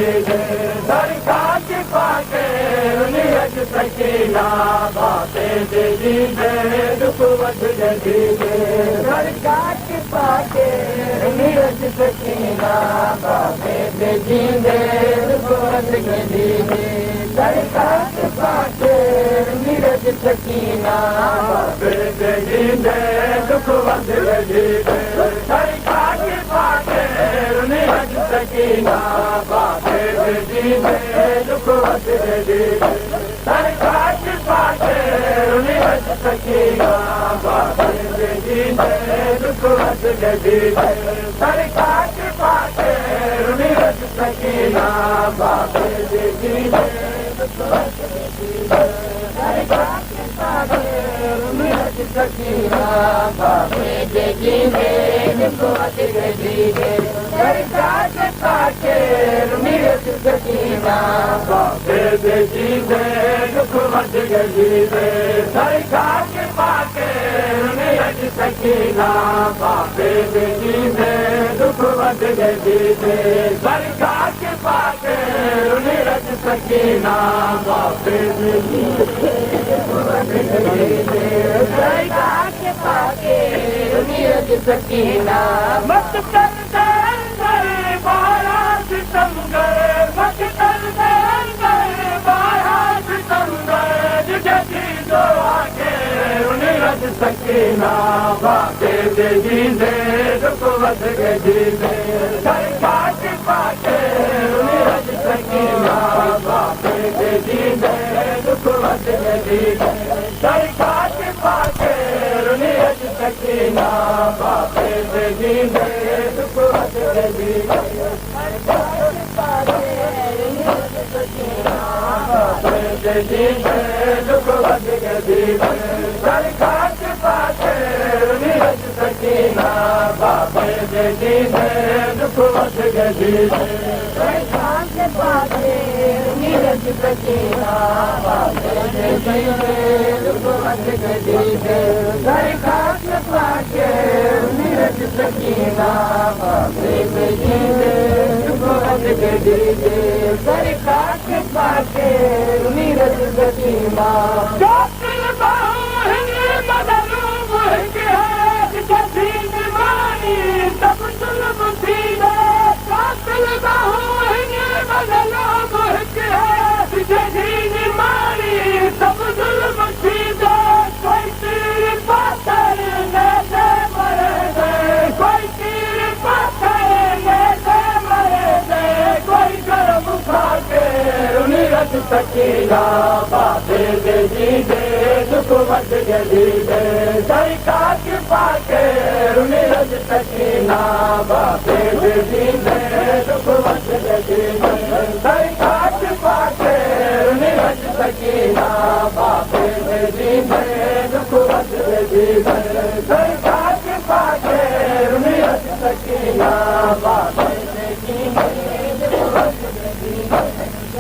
सरकार के पाके नीरज सकीना बातें दे दुख वध जगी सरकार के पाके नीरज सकीना बातें दे दुख वध जगी सरकार के पाके नीरज सकीना बातें दे दुख वध जगी सरकार के पाके नीरज सकीना बातें दे दुख वध जगी सरकार के पाके नीरज सकीना बातें दे दुख वध जगी सरकार के पाके नीरज सकीना बातें दे दुख वध जगी सरकार के पाके नीरज सकीना बातें दे दुख वध जगी सरकार के पाके नीरज सकीना बातें दे दुख वध जगी सरकार के पाके नीरज सकीना बातें दे दुख वध जगी सरकार के पाके नीरज सकीना बातें दे दुख वध जगी सरकार के पाके नीरज सकीना मत कर बारात सितमगर मत कर बारात सितमगर जगी दो आगे नीरज सकीना बातें दे दुख वध जगी सरकार के पाके नीरज सकीना बातें दे दुख वध जगी सरकार के पाके नीरज सकीना बातें दे दुख वध जगी सरकार के पाके नीरज सकीना बातें दे दुख वध जगी सरकार के पाके नीरज सकीना बातें दे दुख वध जगी सरकार के पाके नीरज सकीना बातें दे दुख वध जगी सरकार के पाके नीरज सकीना बातें दे दुख वध जगी सरकार के पाके नीरज सकीना तब सुलभ थी कातिल मारी तब जुल्म थी कोई तीर पत्थर से मरे दे कोई तीर पत्थर से मरे दे कोई गर्म खाके नीरज सकीना बातें दे दुख वध जगी सरकार के पाके नीरज सकीना बातें दे दुख वध जगी सरकार के पाके नीरज सकीना बातें दे दुख वध जगी सरकार के पाके नीरज सकीना बातें दे दुख वध जगी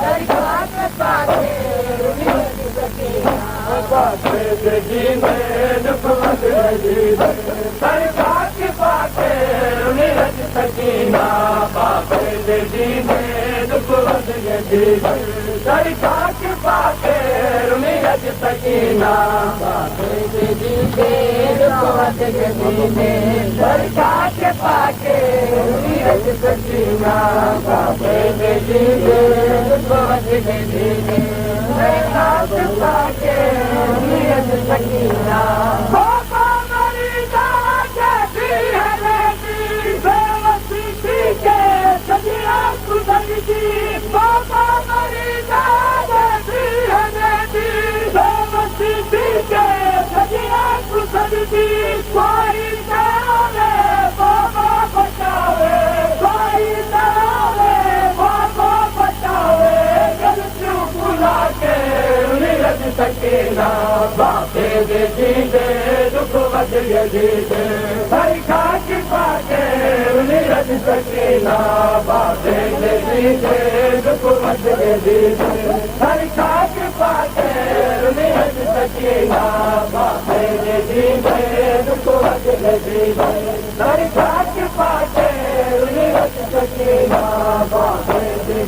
सरकार के पाके नीरज सकीना बातें दे दुख वध जगी सरकार के पाके नीरज सकीना बातें दे दुख वध जगी सरकार के पाके नीरज सकीना बातें दे दुख वध जगी सरकार के पाके नीरज सकीना बातें दे दुख वध जगी सरकार के पाके नीरज सकीना बाबा मरी जाती है बेवसी के सजिया खुदगी बाबा मरी जाती है बेवसी के सजिया खुदगी कोई नावे बाबा बचावे कोई नावे बाबा बचावे गलतियों भुला के नीरज सकीना बातें दे दुख वध जगी सरकार के पाके नीरज सकीना बातें दे दुख वध जगी सरकार के पाके नीरज सकीना बातें दे दुख वध जगी सरकार के पाके नीरज सकीना बातें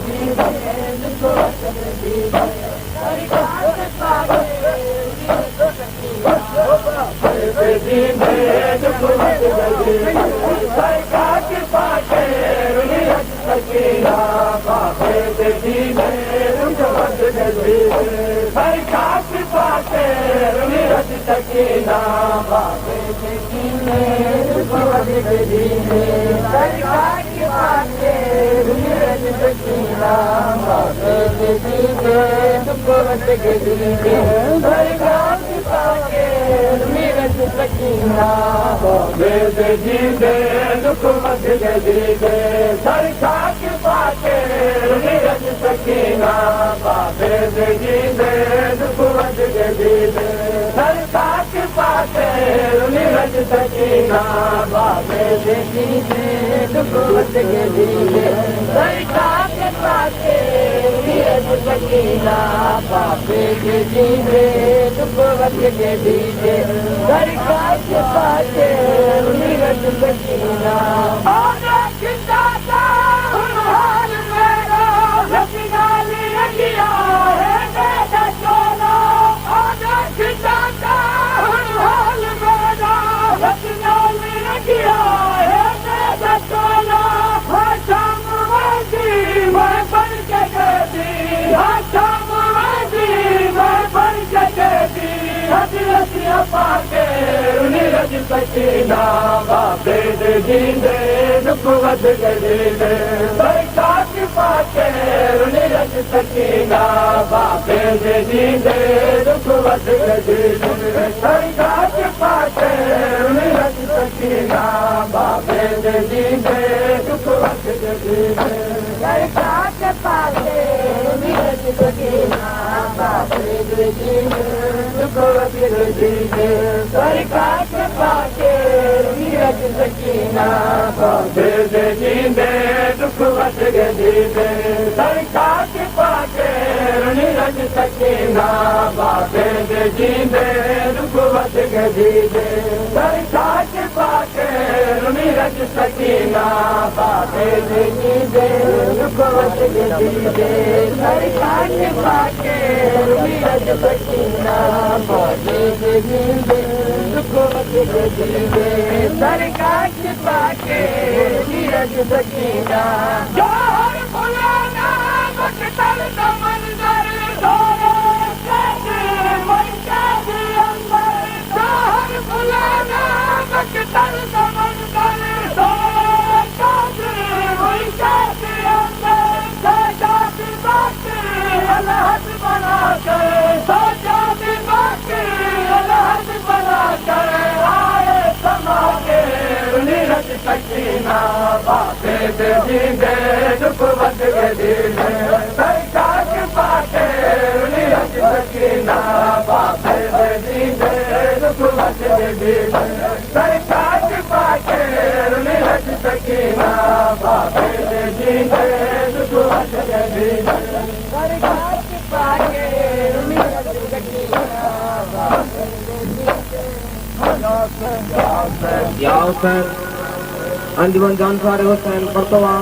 अंजुमन जानसार हुसैन परतवा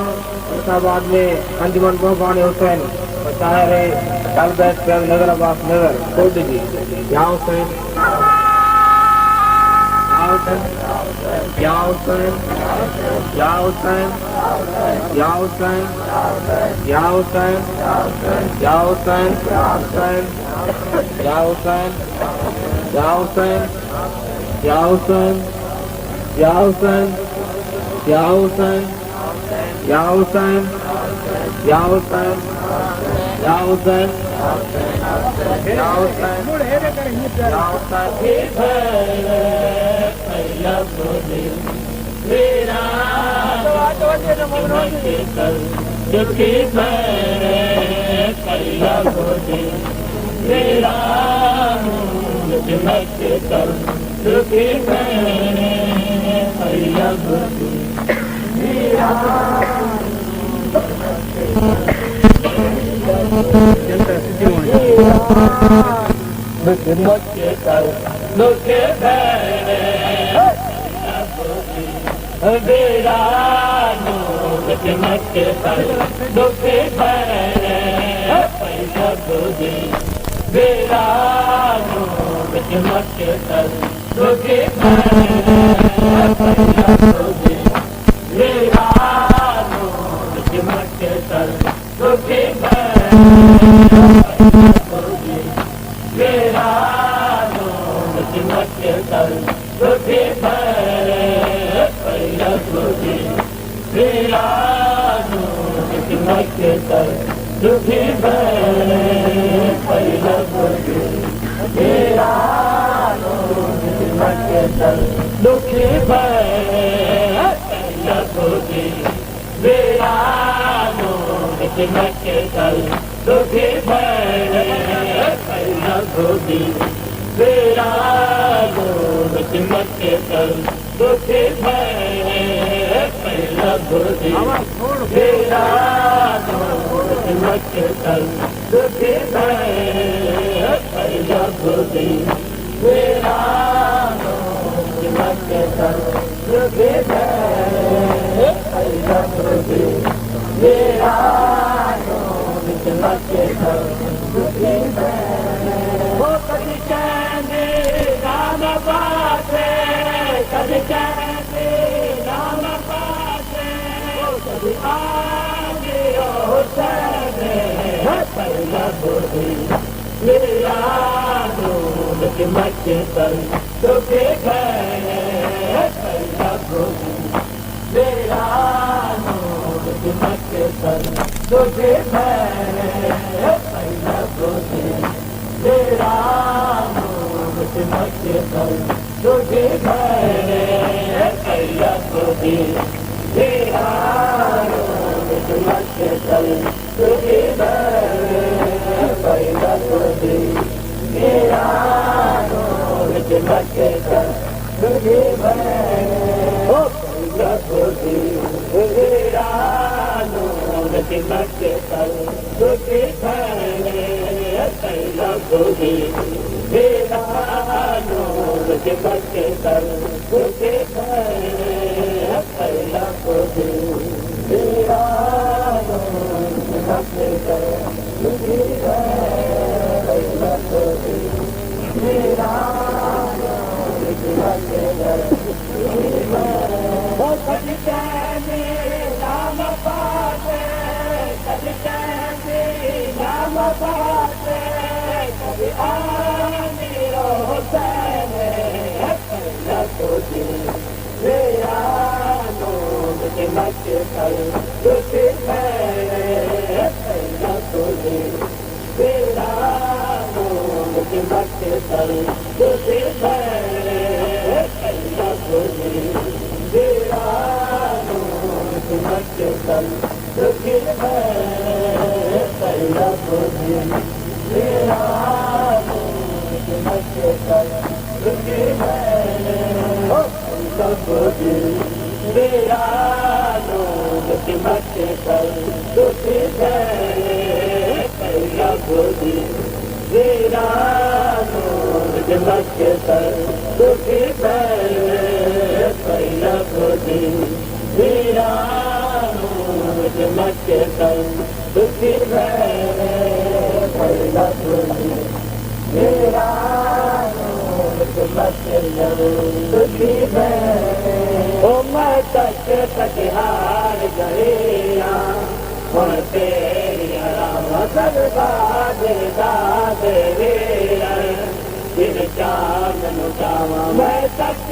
फैसाबाद में अंजुमन बोबानी हुसैन शायर कालबैत नगर अब्बास नगर कोल्ड जी या हुसैन या हुसैन या हुसैन या हुसैन या हुसैन या हुसैन या हुसैन या हुसैन या हुसैन या हुसैन या हुसैन या हुसैन या हुसैन या हुसैन या मैं तक